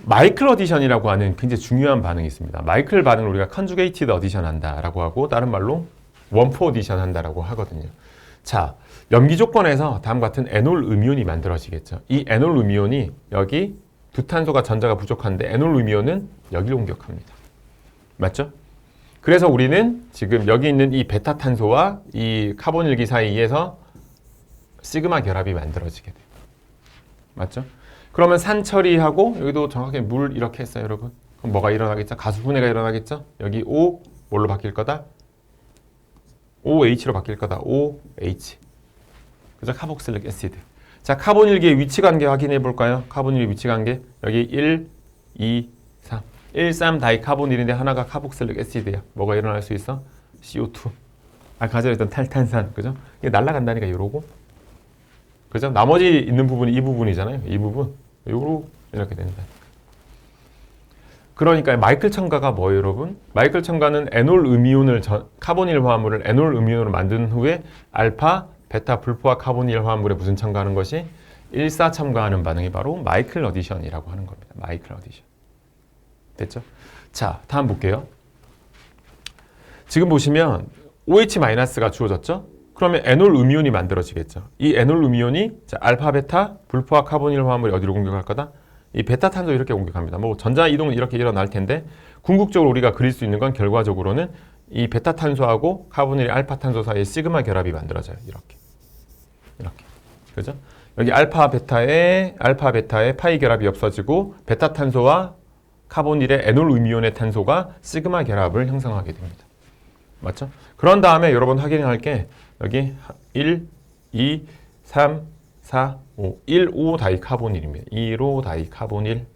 마이클 어디션이라고 하는 굉장히 중요한 반응이 있습니다. 마이클 반응을 우리가 컨주게이티드 어디션 한다라고 하고 다른 말로 원포 어디션 한다라고 하거든요. 자, 염기 조건에서 다음과 같은 에놀 음이온이 만들어지겠죠. 이 에놀 음이온이 여기 두 탄소가 전자가 부족한데 에놀 음이온은 여기를 공격합니다. 맞죠? 그래서 우리는 지금 여기 있는 이 베타 탄소와 이 카본일기 사이에서 시그마 결합이 만들어지게 돼요. 맞죠? 그러면 산 처리하고 여기도 정확하게 물 이렇게 했어요, 여러분. 그럼 뭐가 일어나겠죠? 가수 분해가 일어나겠죠? 여기 O 뭘로 바뀔 거다? OH로 바뀔 거다. OH. 그죠? 카복실릭 애시드. 자, 카본일기의 위치 관계 확인해 볼까요? 카본일기 위치 관계. 여기 1, 2, 3. 1, 3 다이카본일인데 하나가 카복실릭 애시드야. 뭐가 일어날 수 있어? CO2. 아까 전에 탈탄산. 그죠? 이게 날아간다니까 이러고. 그죠? 나머지 있는 부분이 이 부분이잖아요. 이 부분. 요로 이렇게 된다. 그러니까 마이클 첨가가 뭐예요, 여러분? 마이클 첨가는 에놀 음이온을 카보닐 화합물을 에놀 음이온으로 만든 후에 알파, 베타 불포화 카보닐 화합물에 무슨 첨가하는 것이 1사 첨가하는 반응이 바로 마이클 어디션이라고 하는 겁니다. 마이클 어디션. 됐죠? 자, 다음 볼게요. 지금 보시면 OH-가 주어졌죠? 그러면 에놀 음이온이 만들어지겠죠. 이 에놀 음이온이 자, 알파, 베타 불포화 카보닐 화합물이 어디로 공격할 거다? 이 베타 탄소 이렇게 공격합니다. 뭐 전자 이동은 이렇게 일어날 텐데 궁극적으로 우리가 그릴 수 있는 건 결과적으로는 이 베타 탄소하고 카보닐 알파 탄소 사이에 시그마 결합이 만들어져요. 이렇게. 그죠? 여기 알파 베타의 파이 결합이 없어지고 베타 탄소와 카보닐의 에놀 음이온의 탄소가 시그마 결합을 형성하게 됩니다. 맞죠? 그런 다음에 여러분 확인할 게 여기 1, 2, 3, 4, 5, 1,5 다이카보닐입니다. 1,5 다이카보닐.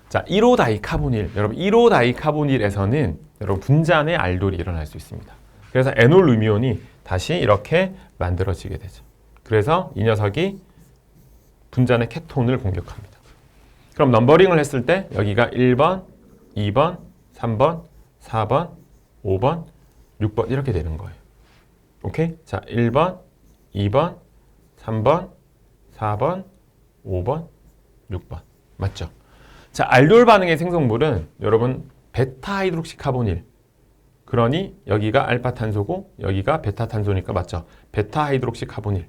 자, 1,5 다이카보닐. 여러분 1,5 다이카보닐에서는 여러분 분자내 알돌이 일어날 수 있습니다. 그래서 에놀 음이온이 다시 이렇게 만들어지게 되죠. 그래서 이 녀석이 분자내 케톤을 공격합니다. 그럼 넘버링을 했을 때 여기가 1번, 2번, 3번, 4번, 5번, 6번 이렇게 되는 거예요. 오케이? 자, 1번, 2번, 3번, 4번, 5번, 6번. 맞죠? 자, 알돌 반응의 생성물은 여러분 베타 하이드록시 카보닐. 그러니 여기가 알파 탄소고 여기가 베타 탄소니까 맞죠? 베타 하이드록시 카보닐.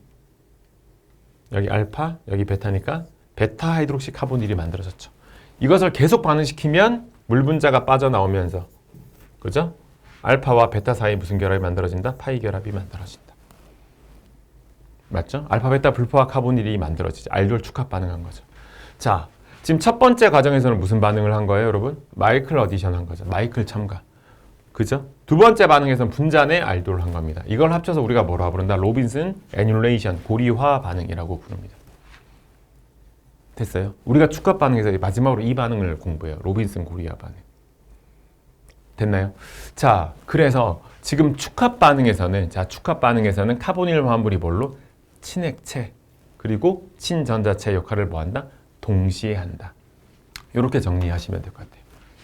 여기 알파, 여기 베타니까 베타 하이드록시 카보닐이 만들어졌죠. 이것을 계속 반응시키면 물 분자가 빠져나오면서 그죠? 알파와 베타 사이에 무슨 결합이 만들어진다? 파이 결합이 만들어진다. 맞죠? 알파, 베타, 불포화 카보닐이 만들어지죠. 알돌 축합 반응한 거죠. 자, 지금 첫 번째 과정에서는 무슨 반응을 한 거예요, 여러분? 마이클 어디션 한 거죠. 마이클 첨가. 그죠? 두 번째 반응에서는 분자내 알돌 한 겁니다. 이걸 합쳐서 우리가 뭐라고 부른다? 로빈슨 애뉸레이션, 고리화 반응이라고 부릅니다. 됐어요? 우리가 축합 반응에서 마지막으로 이 반응을 공부해요. 로빈슨 고리화 반응. 됐나요? 자, 그래서 지금 축합 반응에서는 카보닐 화합물이 뭘로? 친액체 그리고 친전자체 역할을 뭐한다? 동시에 한다. 이렇게 정리하시면 될 것 같아요.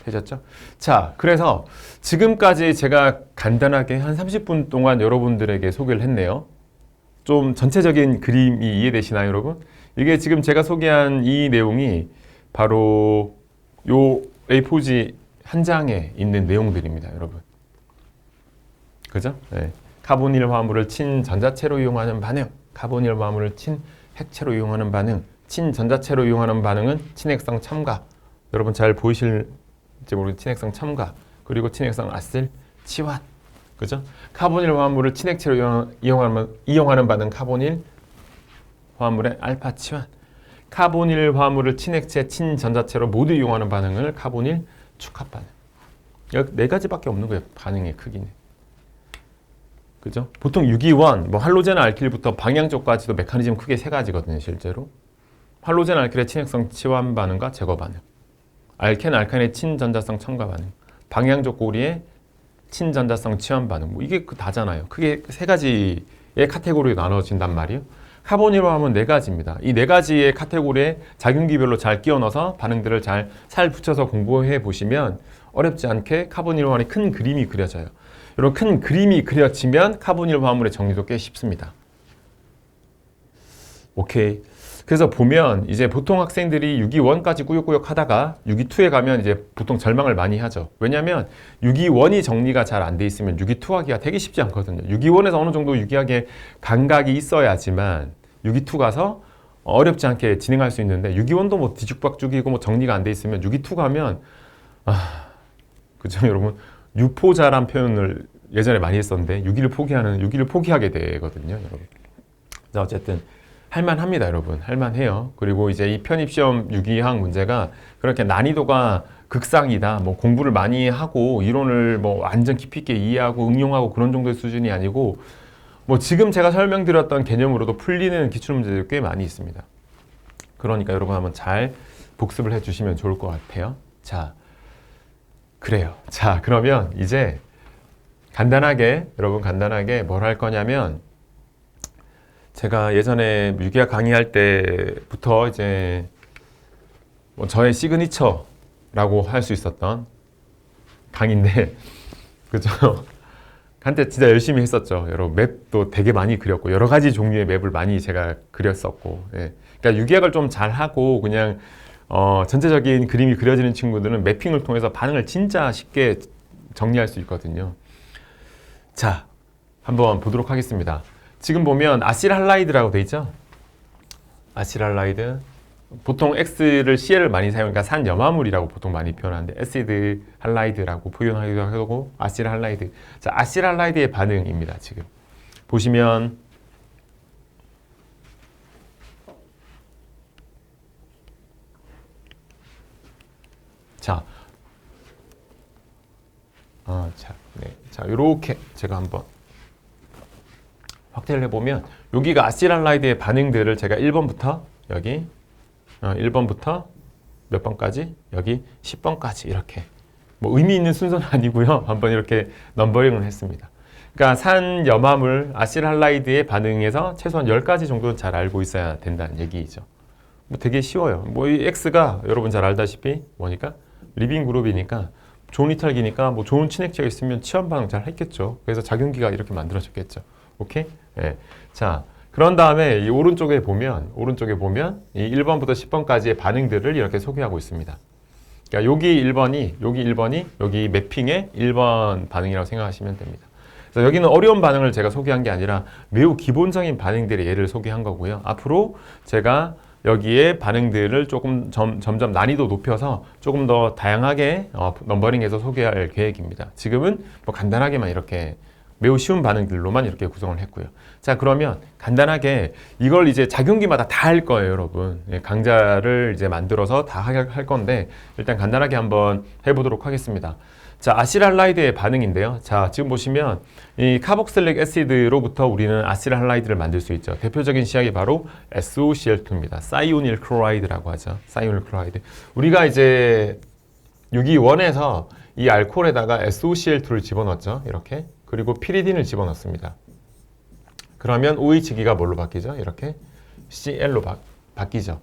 되셨죠? 자, 그래서 지금까지 제가 간단하게 한 30분 동안 여러분들에게 소개를 했네요. 좀 전체적인 그림이 이해되시나요, 여러분? 이게 지금 제가 소개한 이 내용이 바로 요 A4지 한 장에 있는 내용들입니다, 여러분. 그죠? 네. 카보닐 화합물을 친전자체로 이용하는 반응, 카보닐 화합물을 친핵체로 이용하는 반응, 친전자체로 이용하는 반응은 친핵성 첨가. 여러분 잘 보이실지 모르겠는데 친핵성 첨가, 그리고 친핵성 아셀 치환. 그죠? 카보닐 화합물을 친핵체로 이용하는 반응 카보닐 화합물의 알파 치환. 카보닐 화물을 친액체, 친전자체로 모두 이용하는 반응을 카보닐 축합 반응. 여기 네 가지밖에 없는 거예요. 반응의 크기는. 그죠? 보통 유기원, 뭐 할로젠 알킬부터 방향족까지도 메커니즘 크게 세 가지거든요, 실제로. 할로젠 알킬의 친핵성 치환 반응과 제거 반응. 알켄 알칸의 친전자성 첨가 반응. 방향족 고리의 친전자성 치환 반응. 뭐 이게 다잖아요. 크게 세 가지의 카테고리로 나눠진단 말이에요. 카보닐로 하면 네 가지입니다. 이 네 가지의 카테고리에 작용기별로 잘 끼워 넣어서 반응들을 잘 살 붙여서 공부해 보시면 어렵지 않게 카보닐 화물의 큰 그림이 그려져요. 이런 큰 그림이 그려지면 카보닐 화물의 정리도 꽤 쉽습니다. 오케이. 그래서 보면 이제 보통 학생들이 621까지 꾸역꾸역 하다가 622에 가면 이제 보통 절망을 많이 하죠. 왜냐하면 621이 정리가 잘 안 돼 있으면 622 하기가 되게 쉽지 않거든요. 621에서 어느 정도 유기하게 감각이 있어야지만 622 가서 어렵지 않게 진행할 수 있는데 621도 뭐 뒤죽박죽이고 뭐 정리가 안 돼 있으면 622 가면 그죠 여러분? 유포자란 표현을 예전에 많이 했었는데 6위를 포기하게 되거든요, 여러분. 자, 어쨌든 할만합니다, 여러분. 할만해요. 그리고 이제 이 편입시험 유기학 문제가 그렇게 난이도가 극상이다. 뭐 공부를 많이 하고 이론을 뭐 완전 깊이 있게 이해하고 응용하고 그런 정도의 수준이 아니고 뭐 지금 제가 설명드렸던 개념으로도 풀리는 기출문제들이 꽤 많이 있습니다. 그러니까 여러분 한번 잘 복습을 해주시면 좋을 것 같아요. 자, 그래요. 자, 그러면 이제 여러분 간단하게 뭘 할 거냐면 제가 예전에 유기학 강의할 때부터 이제 뭐 저의 시그니처라고 할 수 있었던 강의인데 그죠? 한때 진짜 열심히 했었죠. 여러분 맵도 되게 많이 그렸고 여러 가지 종류의 맵을 많이 제가 그렸었고 예. 그러니까 유기학을 좀 잘하고 그냥 전체적인 그림이 그려지는 친구들은 매핑을 통해서 반응을 진짜 쉽게 정리할 수 있거든요. 자, 한번 보도록 하겠습니다. 지금 보면 아실할라이드라고 돼 있죠? 아실할라이드. 보통 X를 CL을 많이 사용하니까 산염화물이라고 보통 많이 표현하는데 에시드 할라이드라고 표현하기도 하고 아실할라이드. 자, 아실할라이드의 반응입니다. 지금 보시면 자, 자, 이렇게 제가 한번 확대를 해보면 여기가 아실할라이드의 반응들을 제가 1번부터 여기 1번부터 몇 번까지? 여기 10번까지 이렇게 뭐 의미 있는 순서는 아니고요. 한번 이렇게 넘버링을 했습니다. 그러니까 산염화물 아실할라이드의 반응에서 최소한 10가지 정도는 잘 알고 있어야 된다는 얘기죠. 뭐 되게 쉬워요. 뭐 이 X가 여러분 잘 알다시피 뭐니까? 리빙 그룹이니까 좋은 이탈기니까 뭐 좋은 친액체가 있으면 치환 반응 잘 했겠죠. 그래서 작용기가 이렇게 만들어졌겠죠. 오케이? 네. 자, 그런 다음에 이 오른쪽에 보면 이 1번부터 10번까지의 반응들을 이렇게 소개하고 있습니다. 그러니까 여기 1번이 여기 매핑의 1번 반응이라고 생각하시면 됩니다. 그래서 여기는 어려운 반응을 제가 소개한 게 아니라 매우 기본적인 반응들의 예를 소개한 거고요. 앞으로 제가 여기에 반응들을 조금 점점 난이도 높여서 조금 더 다양하게 넘버링해서 소개할 계획입니다. 지금은 뭐 간단하게만 이렇게 매우 쉬운 반응들로만 이렇게 구성을 했고요. 자, 그러면 간단하게 이걸 이제 작용기마다 다 할 거예요, 여러분. 강좌를 이제 만들어서 다 할 건데 일단 간단하게 한번 해보도록 하겠습니다. 자, 아실할라이드의 반응인데요. 자, 지금 보시면 이 카복실릭 애시드로부터 우리는 아실할라이드를 만들 수 있죠. 대표적인 시약이 바로 SOCl2입니다. 사이오닐 클로라이드라고 하죠. 사이오닐 클로라이드. 우리가 이제 유기원에서 이 알코올에다가 SOCl2를 집어넣었죠. 이렇게. 그리고 피리딘을 집어넣습니다. 그러면 OH기가 뭘로 바뀌죠? 이렇게 CL로 바뀌죠.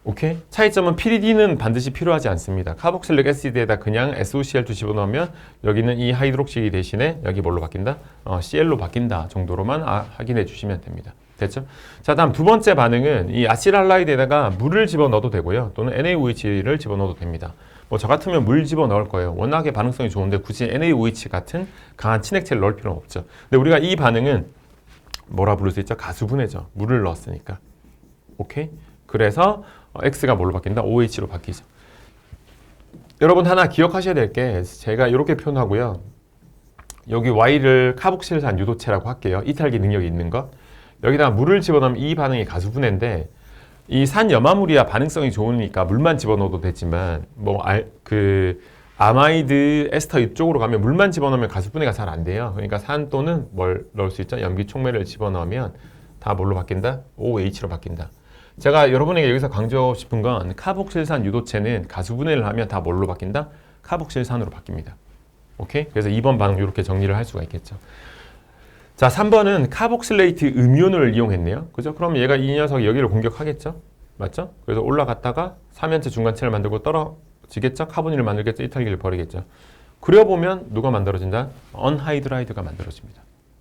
오케이? 차이점은 피리딘은 반드시 필요하지 않습니다. 카복실릭 애시드에다 그냥 SOCl2 집어넣으면 여기는 이 하이드록시 대신에 여기 뭘로 바뀐다? CL로 바뀐다 정도로만 확인해 주시면 됩니다. 됐죠? 자, 다음 두 번째 반응은 이 아실할라이드에다가 물을 집어넣어도 되고요. 또는 NaOH를 집어넣어도 됩니다. 뭐 저 같으면 물 집어넣을 거예요. 워낙에 반응성이 좋은데 굳이 NaOH 같은 강한 친액체를 넣을 필요는 없죠. 근데 우리가 이 반응은 뭐라 부를 수 있죠? 가수분해죠. 물을 넣었으니까. 오케이? 그래서 X가 뭘로 바뀐다? OH로 바뀌죠. 여러분 하나 기억하셔야 될 게 제가 이렇게 표현하고요. 여기 Y를 카복실산 유도체라고 할게요. 이탈기 능력이 있는 것. 여기다가 물을 집어넣으면 이 반응이 가수분해인데 이 산염화물이야 반응성이 좋으니까 물만 집어넣어도 되지만 아마이드, 에스터 이쪽으로 가면 물만 집어넣으면 가수분해가 잘 안 돼요. 그러니까 산 또는 뭘 넣을 수 있죠? 염기촉매를 집어넣으면 다 뭘로 바뀐다? OH로 바뀐다. 제가 여러분에게 여기서 강조하고 싶은 건 카복실산 유도체는 가수분해를 하면 다 뭘로 바뀐다? 카복실산으로 바뀝니다. 오케이? 그래서 2번 반응 이렇게 정리를 할 수가 있겠죠. 자, 3번은 카복실레이트 음이온을 이용했네요. 그죠? 그럼 얘가 이 녀석이 여기를 공격하겠죠? 맞죠? 그래서 올라갔다가 3연체 중간체를 만들고 떨어지겠죠? 카보닐을 만들겠죠? 이탈기를 벌이겠죠. 그려보면 누가 만들어진다? 언하이드라이드가 만들어집니다.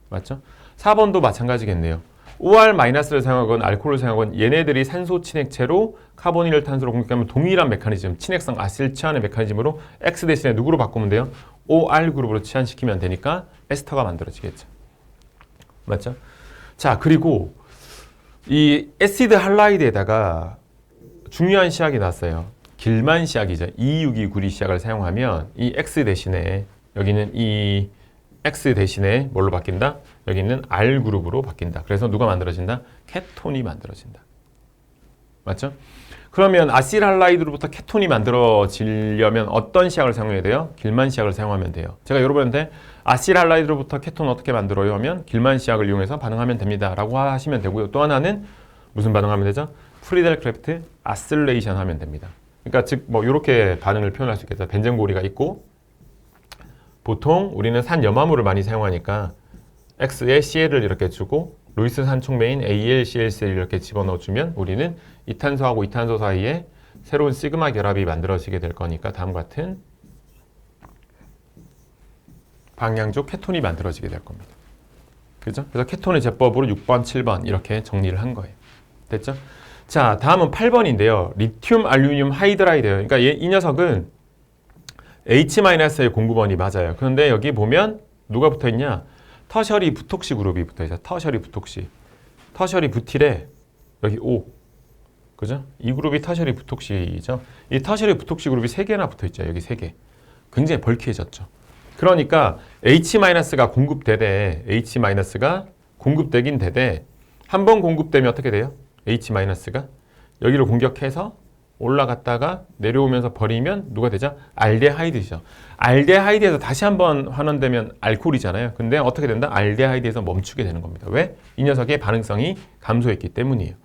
맞죠? 4번도 마찬가지겠네요. OR-를 사용하건 알코올을 사용하건 얘네들이 산소 친액체로 카보닐 탄소로 공격하면 동일한 메커니즘, 친액성 아실 치환의 메커니즘으로 X 대신에 누구로 바꾸면 돼요? OR 그룹으로 치환시키면 되니까 에스터가 만들어지겠죠. 맞죠? 자, 그리고 이 에시드 할라이드에다가 중요한 시약이 나왔어요. 길만 시약이죠. 262구리 시약을 사용하면 이 X 대신에 여기는 이 X 대신에 뭘로 바뀐다? 여기는 R 그룹으로 바뀐다. 그래서 누가 만들어진다? 케톤이 만들어진다. 맞죠? 그러면 아실할라이드로부터 케톤이 만들어지려면 어떤 시약을 사용해야 돼요? 길만 시약을 사용하면 돼요. 제가 여러분한테 아실할라이드로부터 케톤 어떻게 만들어요? 하면 길만 시약을 이용해서 반응하면 됩니다. 라고 하시면 되고요. 또 하나는 무슨 반응하면 되죠? 프리델 크래프트 아슬레이션 하면 됩니다. 그러니까 즉 뭐 이렇게 반응을 표현할 수 있겠죠. 벤젠고리가 있고 보통 우리는 산염화물을 많이 사용하니까 X에 CL을 이렇게 주고 루이스 산촉매인 AlClCl을 이렇게 집어넣어주면 우리는 이탄소하고 이탄소 사이에 새로운 시그마 결합이 만들어지게 될 거니까 다음과 같은 방향족 케톤이 만들어지게 될 겁니다. 그죠? 그래서 케톤의 제법으로 6번, 7번 이렇게 정리를 한 거예요. 됐죠? 자, 다음은 8번인데요. 리튬 알루미늄 하이드라이드예요. 그러니까 이 녀석은 H-의 공급원이 맞아요. 그런데 여기 보면 누가 붙어 있냐? 터셔리 부톡시 그룹이 붙어 있어요. 터셔리 부톡시. 터셔리 부틸에 여기 O. 그죠? 이 그룹이 터셔리 부톡시죠. 이 터셔리 부톡시 그룹이 3개나 붙어 있죠. 여기 3개. 굉장히 벌크해졌죠. 그러니까 H-가 공급되되 H-가 공급되긴 되되 한 번 공급되면 어떻게 돼요? H-가 여기를 공격해서 올라갔다가 내려오면서 버리면 누가 되죠? 알데하이드죠. 알데하이드에서 다시 한번 환원되면 알코올이잖아요. 근데 어떻게 된다? 알데하이드에서 멈추게 되는 겁니다. 왜? 이 녀석의 반응성이 감소했기 때문이에요.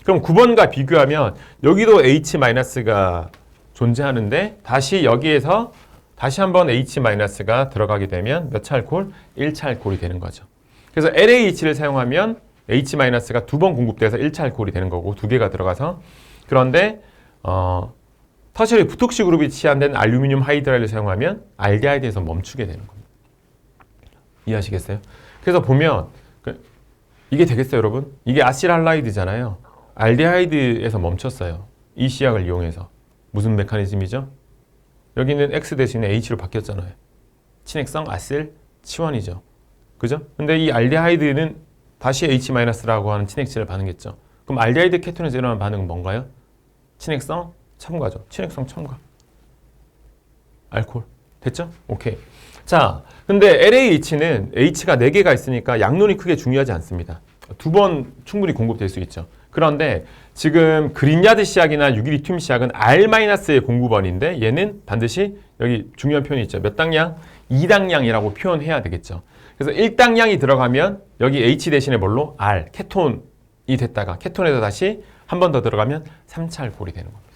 그럼 9번과 비교하면 여기도 H-가 존재하는데 다시 여기에서 다시 한번 H-가 들어가게 되면 몇 차 알코올? 1차 알코올이 되는 거죠. 그래서 LAH를 사용하면 H-가 2번 공급돼서 1차 알코올이 되는 거고 2개가 들어가서 그런데 터셔리 부톡시 그룹이 치환된 알루미늄 하이드라이드를 사용하면 알데하이드에서 멈추게 되는 겁니다. 이해하시겠어요? 그래서 보면 이게 되겠어요, 여러분? 이게 아실할라이드잖아요. 알데하이드에서 멈췄어요. 이 시약을 이용해서. 무슨 메커니즘이죠? 여기는 X 대신에 H로 바뀌었잖아요. 친액성 아실 치환이죠. 그죠? 근데 이 알데하이드는 다시 H-라고 하는 친액체를 반응했죠. 그럼 알데하이드 케톤에서 일어나는 반응은 뭔가요? 친액성 첨가죠. 친액성 첨가. 알코올. 됐죠? 오케이. 자, 근데 LAH는 H가 4개가 있으니까 양론이 크게 중요하지 않습니다. 2번 충분히 공급될 수 있죠. 그런데 지금 그린야드 시약이나 유기리튬 시약은 R-의 공급원인데 얘는 반드시 여기 중요한 표현이 있죠. 몇 당량? 2당량이라고 표현해야 되겠죠. 그래서 1당량이 들어가면 여기 H 대신에 뭘로? R, 케톤이 됐다가 케톤에서 다시 한 번 더 들어가면 3차 알코올이 되는 겁니다.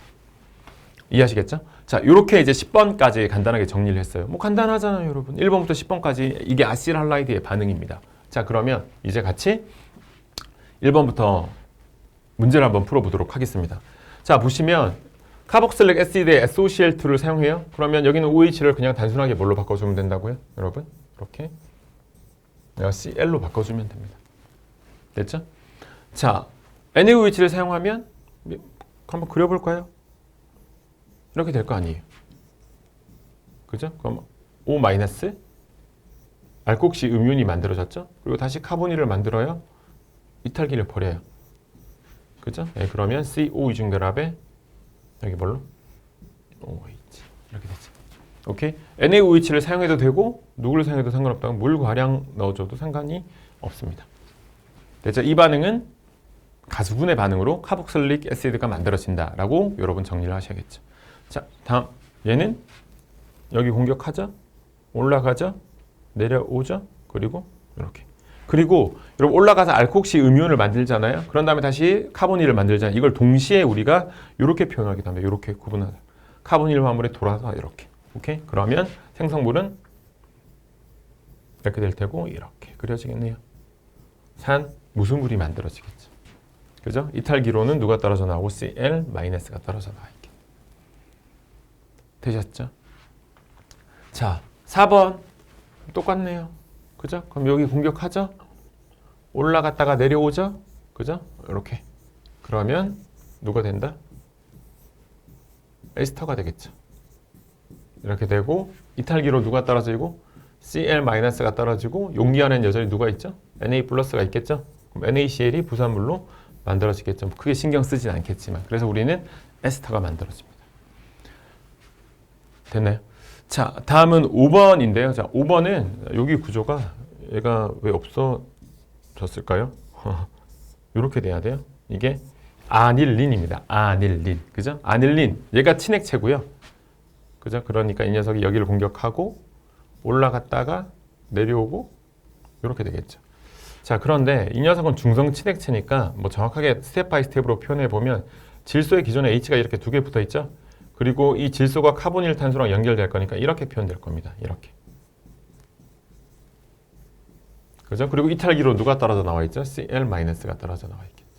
이해하시겠죠? 자, 이렇게 이제 10번까지 간단하게 정리를 했어요. 뭐 간단하잖아요, 여러분. 1번부터 10번까지 이게 아실할라이드의 반응입니다. 자, 그러면 이제 같이 1번부터 문제를 한번 풀어보도록 하겠습니다. 자, 보시면 카복실릭 애시드에 SOCl2를 사용해요. 그러면 여기는 OH를 그냥 단순하게 뭘로 바꿔주면 된다고요? 여러분, 이렇게 CL로 바꿔주면 됩니다. 됐죠? 자, NaOH를 사용하면 한번 그려볼까요? 이렇게 될 거 아니에요. 그죠? 그럼 O- 알kok시 음이온이 만들어졌죠? 그리고 다시 카보닐을 만들어요. 이탈기를 버려요. 그죠? 네, 그러면 CO 이중결합에 여기 뭘로? OH 이렇게 됐죠. 오케이? NaOH를 사용해도 되고 누구를 사용해도 상관없다고 물 과량 넣어줘도 상관이 없습니다. 됐죠? 이 반응은 가수분해 반응으로 카복실릭 애시드가 만들어진다라고 여러분 정리를 하셔야겠죠. 자, 다음 얘는 여기 공격하죠, 올라가죠, 내려오죠, 그리고 이렇게. 그리고 여러분 올라가서 알콕시 음이온을 만들잖아요. 그런 다음에 다시 카보닐을 만들잖아요. 이걸 동시에 우리가 이렇게 표현하기도 합니다. 이렇게 구분하자. 카보닐 화물에 돌아서 이렇게. 오케이? 그러면 생성물은 이렇게 될 테고 이렇게 그려지겠네요. 산 무수물이 만들어지겠죠. 그죠? 이탈기로는 누가 떨어져 나오고 Cl-가 떨어져 나와 있게. 되셨죠? 자, 4번 똑같네요. 그죠? 그럼 여기 공격하죠? 올라갔다가 내려오죠? 그죠? 이렇게. 그러면 누가 된다? 에스터가 되겠죠. 이렇게 되고 이탈기로 누가 떨어지고 Cl-가 떨어지고 용기 안에는 여전히 누가 있죠? Na+가 있겠죠? 그럼 NaCl이 부산물로 만들어지겠죠. 크게 신경 쓰진 않겠지만. 그래서 우리는 에스터가 만들어집니다. 됐나요? 자, 다음은 5번인데요. 자, 5번은 여기 구조가 얘가 왜 없어졌을까요? 이렇게 돼야 돼요. 이게 아닐린입니다. 아닐린. 그죠? 아닐린. 얘가 친액체고요. 그죠? 그러니까 이 녀석이 여기를 공격하고 올라갔다가 내려오고 이렇게 되겠죠. 자, 그런데 이 녀석은 중성 친액체니까 뭐 정확하게 스텝 바이 스텝으로 표현해 보면 질소의 기존에 H가 이렇게 두 개 붙어 있죠. 그리고 이 질소가 카보닐 탄소랑 연결될 거니까 이렇게 표현될 겁니다. 이렇게. 그죠? 그리고 이탈기로 누가 떨어져 나와 있죠? Cl-가 떨어져 나와 있겠죠.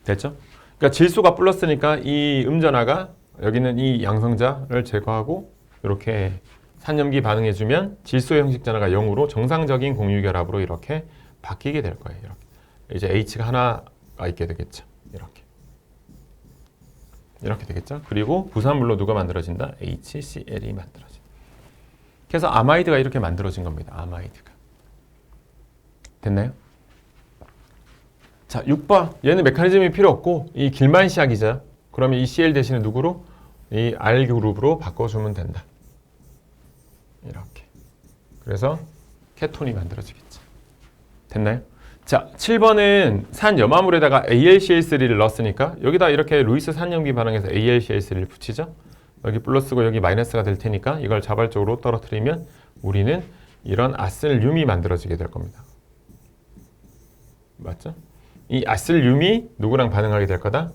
됐죠? 그러니까 질소가 플러스니까 이 음전하가 여기는 이 양성자를 제거하고 이렇게 산염기 반응해주면 질소의 형식 전하가 0으로 정상적인 공유결합으로 이렇게 바뀌게 될 거예요. 이렇게. 이제 H가 하나가 있게 되겠죠. 이렇게 되겠죠. 그리고 부산물로 누가 만들어진다? HCl이 만들어진다. 그래서 아마이드가 이렇게 만들어진 겁니다. 아마이드가. 됐나요? 자, 6번. 얘는 메커니즘이 필요 없고 이 길만 시약이죠. 그러면 이 Cl 대신에 누구로? 이 R 그룹으로 바꿔주면 된다. 이렇게. 그래서 케톤이 만들어지겠죠. 됐나요? 자, 7번은 산염화물에다가 AlCl3를 넣었으니까 여기다 이렇게 루이스 산염기 반응해서 AlCl3를 붙이죠. 여기 플러스고 여기 마이너스가 될 테니까 이걸 자발적으로 떨어뜨리면 우리는 이런 아셀륨이 만들어지게 될 겁니다. 맞죠? 이 아셀륨이 누구랑 반응하게 될 거다?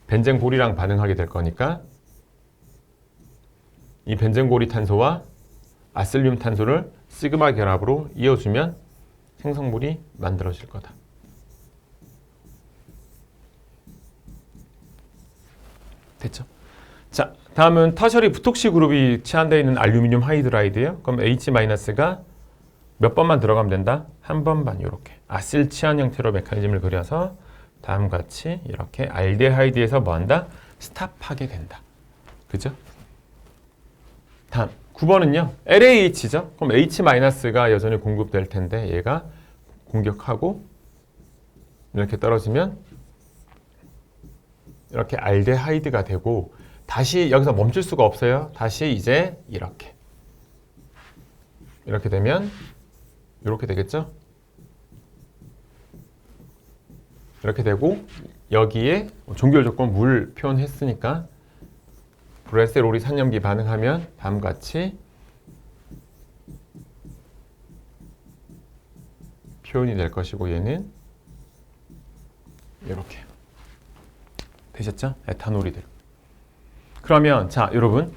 벤젠골이랑 반응하게 될 거니까 이 벤젠골이 탄소와 아셀륨 탄소를 시그마 결합으로 이어주면 생성물이 만들어질 거다. 됐죠? 자, 다음은 터셔리 부톡시 그룹이 치환되어 있는 알루미늄 하이드라이드예요. 그럼 H-가 몇 번만 들어가면 된다? 한 번만 이렇게 아실 치환 형태로 메커니즘을 그려서 다음과 같이 이렇게 알데하이드에서 뭐한다? 스탑하게 된다. 그죠? 다음 9번은요. LAH죠. 그럼 H-가 여전히 공급될 텐데 얘가 공격하고 이렇게 떨어지면 이렇게 알데하이드가 되고 다시 여기서 멈출 수가 없어요. 다시 이제 이렇게 되면 이렇게 되겠죠. 이렇게 되고 여기에 종결 조건 물 표현했으니까 브레세롤이 산염기 반응하면 다음과 같이 표현이 될 것이고 얘는 이렇게 되셨죠? 에탄올이 돼요. 그러면 자 여러분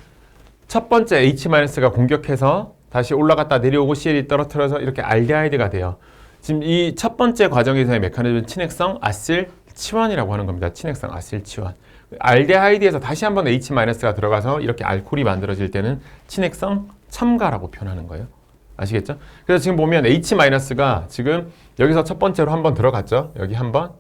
첫 번째 H-가 공격해서 다시 올라갔다 내려오고 CL이 떨어뜨려서 이렇게 알데하이드가 돼요. 지금 이 첫 번째 과정에서의 메커니즘은 친핵성 아실 치환이라고 하는 겁니다. 친핵성 아실 치환. 알데하이드에서 다시 한번 H-가 들어가서 이렇게 알코올이 만들어질 때는 친핵성 첨가라고 표현하는 거예요. 아시겠죠? 그래서 지금 보면 H-가 지금 여기서 첫 번째로 한번 들어갔죠. 여기 한 번.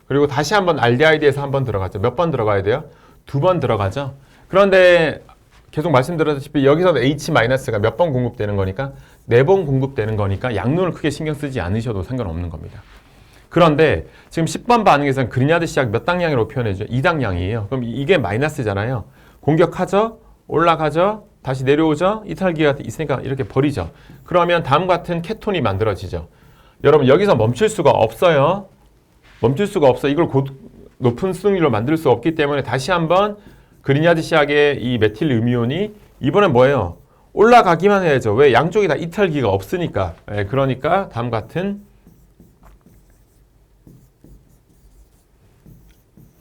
그리고 다시 한번 알데하이드에서 한번 들어갔죠. 몇 번 들어가야 돼요? 2번 들어가죠. 그런데 계속 말씀드렸다시피 여기서 H-가 몇 번 공급되는 거니까 4번 공급되는 거니까 양론을 크게 신경 쓰지 않으셔도 상관없는 겁니다. 그런데 지금 10번 반응에서는 그리냐드 시약 몇 당량으로 표현해줘? 2당량이에요. 그럼 이게 마이너스잖아요. 공격하죠? 올라가죠? 다시 내려오죠? 이탈기가 있으니까 이렇게 버리죠. 그러면 다음 같은 케톤이 만들어지죠. 여러분 여기서 멈출 수가 없어요. 멈출 수가 없어. 이걸 높은 수능률로 만들 수 없기 때문에 다시 한번 그리냐드 시약의 이 메틸 음이온이 이번엔 뭐예요? 올라가기만 해야죠. 왜? 양쪽이 다 이탈기가 없으니까. 예, 그러니까 다음 같은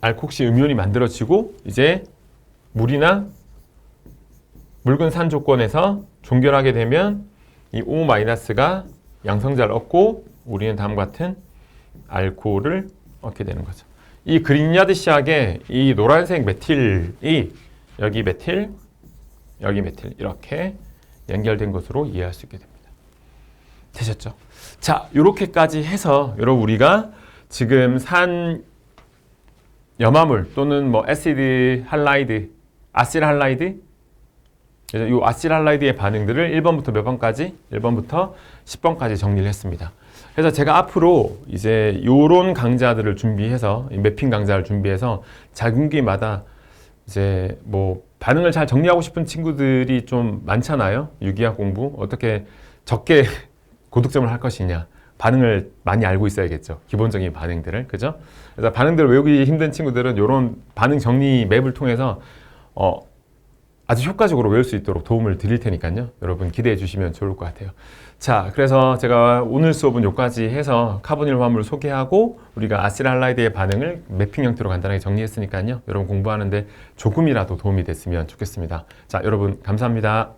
알콕시 음이온이 만들어지고 이제 물이나 묽은 산 조건에서 종결하게 되면 이 O-가 양성자를 얻고 우리는 다음과 같은 알코올을 얻게 되는 거죠. 이 그리냐드 시약의 이 노란색 메틸이 여기 메틸, 여기 메틸 이렇게 연결된 것으로 이해할 수 있게 됩니다. 되셨죠? 자, 이렇게까지 해서 여러분 우리가 지금 산 염화물 또는 뭐 애시드 할라이드, 아실 할라이드 이 아실 할라이드의 반응들을 1번부터 몇 번까지? 1번부터 10번까지 정리를 했습니다. 그래서 제가 앞으로 이제 요런 강좌들을 준비해서 매핑 강좌를 준비해서 자기마다 이제 뭐 반응을 잘 정리하고 싶은 친구들이 좀 많잖아요. 유기학 공부 어떻게 적게 고득점을 할 것이냐. 반응을 많이 알고 있어야겠죠. 기본적인 반응들을. 그죠? 그래서 반응들을 외우기 힘든 친구들은 이런 반응 정리 맵을 통해서 아주 효과적으로 외울 수 있도록 도움을 드릴 테니까요. 여러분 기대해 주시면 좋을 것 같아요. 자, 그래서 제가 오늘 수업은 여기까지 해서 카보닐 화합물을 소개하고 우리가 아실할라이드의 반응을 매핑 형태로 간단하게 정리했으니까요. 여러분 공부하는데 조금이라도 도움이 됐으면 좋겠습니다. 자, 여러분 감사합니다.